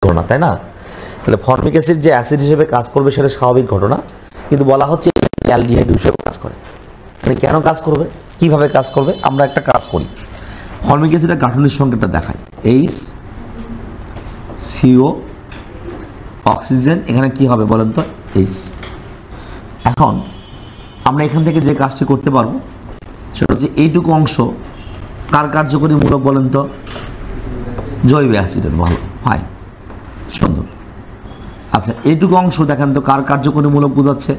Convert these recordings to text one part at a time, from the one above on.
ঘটনা, তাই না? তাহলে ফর্মিক অ্যাসিড যে অ্যাসিড হিসেবে কাজ করবে সেটা স্বাভাবিক ঘটনা, কিন্তু বলা হচ্ছে অ্যালডিহাইড হিসেবে কাজ করে। মানে কেন কাজ করবে, কিভাবে কাজ করবে? আমরা একটা কাজ করি, ফর্মিক অ্যাসিডের গাঠনিক সংকেতটা দেখাই। এইচ সিও অক্সিজেন, এখানে কি হবে বলেন তো? এইচ। এখন আমরা এখান থেকে যে কাজটি করতে পারবো সেটা হচ্ছে এইটুকু অংশ কার কার্যকরী মূলক বলেন তো? জৈব অ্যাসিডের। ভালো, ফাইন, সুন্দর। আচ্ছা, এইটুকু অংশ দেখেন তো কার কার্যকরী মূলক বোঝাচ্ছে?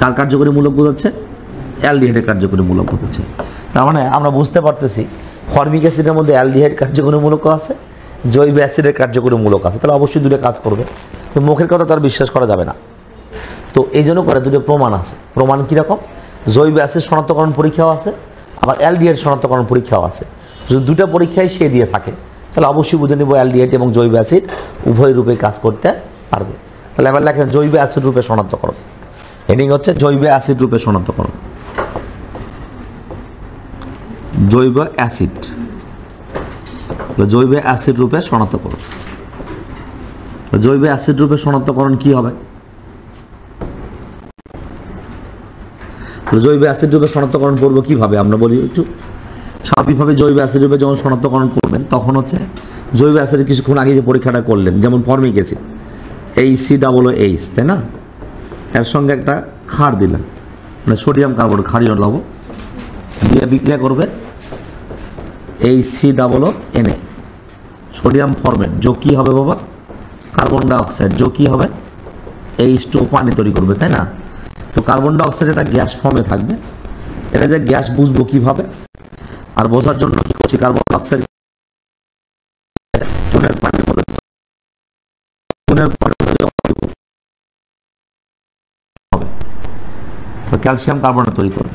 কার কার্যকরী মূলক বোঝাচ্ছে? অ্যালডিহাইডের কার্যকরী মূলক বোঝাচ্ছে। তার মানে আমরা বুঝতে পারতেছি ফর্মিক অ্যাসিডের মধ্যে অ্যালডিহাইড কার্যকরী মূলক আছে, জৈব অ্যাসিডের কার্যকরী মূলক আছে, তাহলে অবশ্যই দুটো কাজ করবে। তো মুখের কথা তার বিশ্বাস করা যাবে না। তো এই জন্য করে দুটো প্রমাণ আছে। প্রমাণ কীরকম? জৈব অ্যাসিড শনাক্তকরণ পরীক্ষাও আছে, আবার অ্যালডিহাইড শনাক্তকরণ পরীক্ষাও আছে। যদি দুটো পরীক্ষায় সে দিয়ে থাকে তাহলে অবশ্যই বুঝে নেব অ্যালডিহাইড এবং জৈব অ্যাসিড উভয় রূপে কাজ করতে পারবে। তাহলে এবার লেখেন জৈব অ্যাসিড রূপে শনাক্তকরণ। হেডিং হচ্ছে জৈব অ্যাসিড রূপে শনাক্তকরণ। জৈব অ্যাসিড, জৈব অ্যাসিড রূপে শনাক্তকরণ। জৈব অ্যাসিড রূপে শনাক্তকরণ কি হবে? জৈব অ্যাসিড রূপে শনাক্তকরণ করবো কিভাবে আমরা বলি একটু। স্বাভাবিকভাবে জৈব অ্যাসিড রূপে যখন শনাক্তকরণ করবেন তখন হচ্ছে জৈব অ্যাসিডের কিছুক্ষণ আগে যে পরীক্ষাটা করলেন, যেমন ফর্মিক অ্যাসিড HCOOH, তাই না? এর সঙ্গে একটা ক্ষার দিলেন, মানে সোডিয়াম কার্বন, ক্ষারীয় লবণ দিয়ে বিক্রিয়া করবে HCOONA, সোডিয়াম ফরমেট, যোগ কী হবে বাবা? কার্বন ডাইঅক্সাইড, যোগ কী হবে? H2O, পানি তৈরি করবে, তাই না? তো কার্বন ডাইঅক্সাইড একটা গ্যাস ফর্মে থাকবে। এটা যে গ্যাস বুঝবো কিভাবে, আর বোঝার জন্য কি করছি, কার্বন ডাইঅক্সাইড চুনের পানির মধ্যে ক্যালসিয়াম কার্বনেট তৈরি করবে।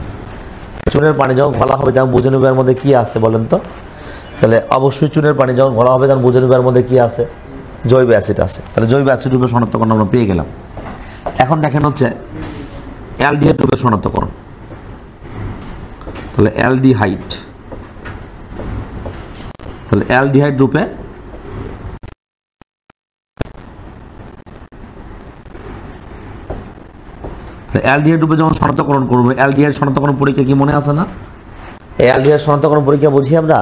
চুনের পানি যখন ঘোলা হবে তখন বুঝে নেবে এর মধ্যে কি আছে বলেন তো? তাহলে অবশ্যই চুনের পানি যখন ঘোলা হবে তখন বুঝে নেবে এর মধ্যে কি আছে? জৈব অ্যাসিড আছে। তাহলে জৈব অ্যাসিড রূপে শনাক্তকরণ আমরা পেয়ে গেলাম। এখন দেখেন হচ্ছে অ্যালডিহাইড রূপে শনাক্তকরণ। তাহলে অ্যালডিহাইড, তাহলে অ্যালডিহাইড রূপে অ্যালডিহাইড রূপে যখন শনাক্তকরণ করবো, অ্যালডিহাইড শনাক্তকরণ পরীক্ষা কি মনে আছে না? এই অ্যালডিহাইড শনাক্তকরণ পরীক্ষা বুঝি আমরা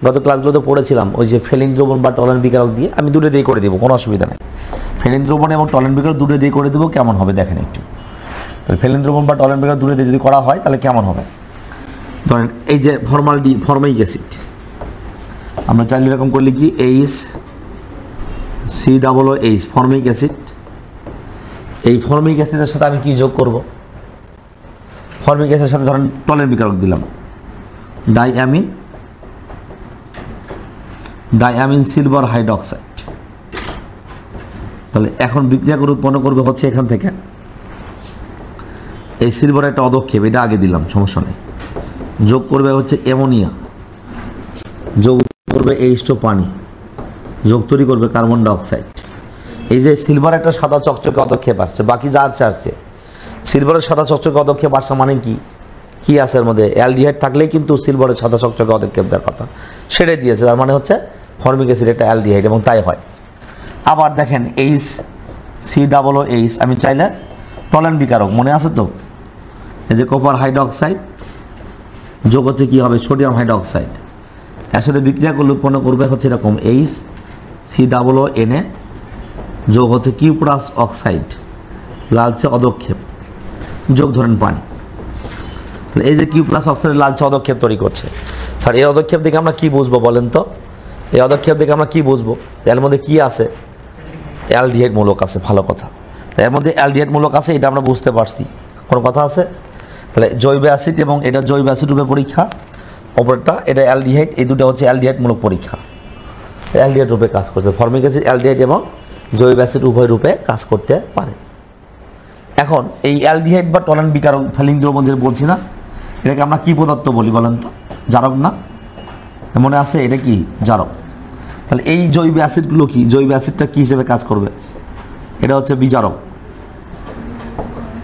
গত ক্লাসগুলোতে পড়েছিলাম, ওই যে ফেলিন দ্রবণ বা টলেন বিকারক দিয়ে। আমি দুটো দিয়ে করে দেবো, কোনো অসুবিধা নেই। ফেলিন দ্রবণ এবং টলেন বিকারক দুটো দিয়ে করে দেবো, কেমন হবে দেখেন একটু। তাহলে ফেলিন দ্রবণ বা টলেন বিকারক দুটো দিয়ে যদি করা হয় তাহলে কেমন হবে? ধরেন এই যে ফর্মিক অ্যাসিড, আমরা চাইলে এরকম করলে কি HCOOH, ফর্মিক অ্যাসিড। এই ফর্মিক অ্যাসিডের সাথে আমি কি যোগ করব? ফর্মিক অ্যাসিডের সাথে ধরেন টলেন বিকারক দিলাম, ডাইঅ্যামিন সিলভার হাইড্রক্সাইড। তাহলে এখন বিক্রিয়া করে উৎপন্ন করবে হচ্ছে এখান থেকে এই সিলভার একটা অদক্ষেপ, এটা আগে দিলাম, সমস্যা নেই। যোগ করবে হচ্ছে অ্যামোনিয়া, যোগ করবে H2O, পানি, যোগ তৈরি করবে কার্বন ডাইঅক্সাইড। এই যে সিলভার একটা সাদা চকচকে অদক্ষেপ আসছে, বাকি যা আসছে সিলভারের সাদা চকচকে অদক্ষেপ আসা মানে কি আছে এর মধ্যে? অ্যালডিহাইড থাকলেই কিন্তু সিলভারের সাদা চকচকে অদক্ষেপ দেওয়ার কথা, সেটাই দিয়েছে। তার মানে হচ্ছে ফর্মিক অ্যাসিড একটা অ্যালডিহাইড, এবং তাই হয়। আবার দেখেন HCOOH, আমি চাইলে টলেন বিকারক, মনে আছে তো? এই যে কপার হাইড্রক্সাইড যোগ হচ্ছে কি হবে? Sodium hydroxide. এর সাথে বিক্রিয়া করলে উৎপন্ন করবে হচ্ছে এরকম HCOONA, যোগ হচ্ছে কিউপ্রাস অক্সাইড, লালচে অদক্ষেপ, যোগ ধরেন পানি। তাহলে এই যে কিউপ্রাস অক্সাইড লালচে অদক্ষেপ তৈরি করছে। স্যার এই অদক্ষেপ দেখে আমরা কি বুঝবো বলেন তো? এই অদক্ষেপ দেখে আমরা কি বুঝবো? এর মধ্যে কি আছে? অ্যালডিহাইড মূলক আছে। ভালো কথা, এর মধ্যে অ্যালডিহাইড মূলক আছে, এটা আমরা বুঝতে পারছি। কোনো কথা আছে? তাহলে জৈব অ্যাসিড এবং এটা জৈব অ্যাসিড রূপে পরীক্ষা, অপরটা এটা অ্যালডিহাইড, এই দুটো হচ্ছে অ্যালডিহাইড মূলক পরীক্ষা। অ্যালডিহাইড রূপে কাজ করতে ফর্মিক অ্যাসিড অ্যালডিহাইড এবং জৈব অ্যাসিড উভয় রূপে কাজ করতে পারে। এখন এই অ্যালডিহাইড বা টলেন বিকারক, ফেলিন দ্রবণ যে বলছি না, এটাকে আমরা কি পদার্থ বলি বলেন তো? জারক না? মনে আছে এটা কি? জারক। তাহলে এই জৈব অ্যাসিডগুলো কি? জৈব অ্যাসিডটা কি হিসেবে কাজ করবে? এটা হচ্ছে বিজারক,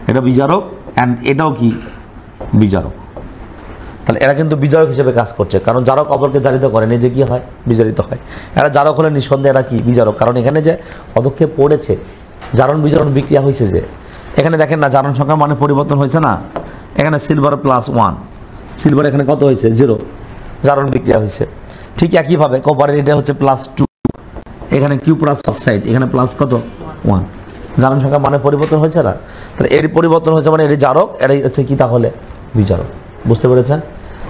এটা বিজারক, অ্যান্ড এটাও কি? বিজারক। তাহলে এরা কিন্তু বিজারক হিসেবে কাজ করছে, কারণ জারক অপরকে জারিত করে, নিজে কি হয়, বিজারিত হয়। এরা জারক হলে নিঃসন্দেহে এরা কি বিজারক, কারণ এখানে যে পদক্ষেপ পড়েছে, জারণ বিজারণ বিক্রিয়া হয়েছে, যে এখানে দেখেন না জারণ সংখ্যা মানে পরিবর্তন হয়েছে না, এখানে সিলভার +1, সিলভার এখানে কত হয়েছে 0, জারণ বিক্রিয়া হয়েছে। ঠিক একইভাবে কপারের এটা হচ্ছে +2, এখানে কিউ প্লাস অক্সাইড, এখানে প্লাস কত 1, জারণ সংখ্যা মানে পরিবর্তন হয়েছে না, তাহলে এর পরিবর্তন হয়েছে মানে এর জারক, এটাই হচ্ছে কি তাহলে বিজারক। বুঝতে পেরেছেন?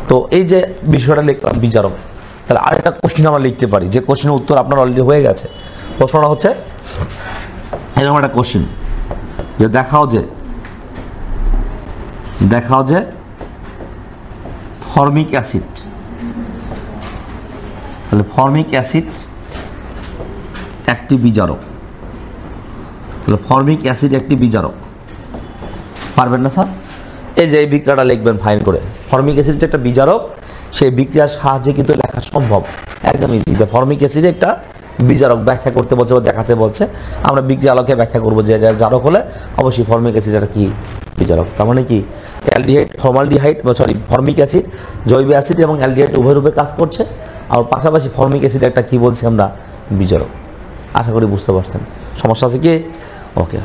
তো এই যে বিষয়টা লিখলাম বিজারক, তাহলে আরেকটা কোশ্চেন আমরা লিখতে পারি, যে কোশ্চেনের উত্তর আপনার অলরেডি হয়ে গেছে। প্রশ্নটা হচ্ছে এরকম একটা কোশ্চেন, যে দেখাও যে ফর্মিক অ্যাসিড, তাহলে ফর্মিক অ্যাসিড একটি বিজারক, তাহলে ফর্মিক অ্যাসিড একটি বিজারক। পারবেন না স্যার? এই যে এই বিক্রিয়াটা লিখবেন ফাইন করে, ফর্মিক অ্যাসিড যে একটা বিজারক, সেই বিক্রিয়ার সাহায্যে কিন্তু লেখা সম্ভব, একদম ইজি। যে ফর্মিক অ্যাসিড একটা বিজারক ব্যাখ্যা করতে বলছে বা দেখাতে বলছে, আমরা বিক্রিয়া আলোকে ব্যাখ্যা করবো যে জারক হলে অবশ্যই ফর্মিক অ্যাসিড একটা কি বিজারক। তার মানে কি অ্যালডিহাইড ফর্মালডিহাইড ফর্মিক অ্যাসিড জৈব অ্যাসিড এবং অ্যালডিহাইড উভয় রূপে কাজ করছে, আর পাশাপাশি ফর্মিক অ্যাসিড একটা কি বলছি আমরা বিজারক। আশা করি বুঝতে পারছেন। সমস্যা আছে কি? ওকে।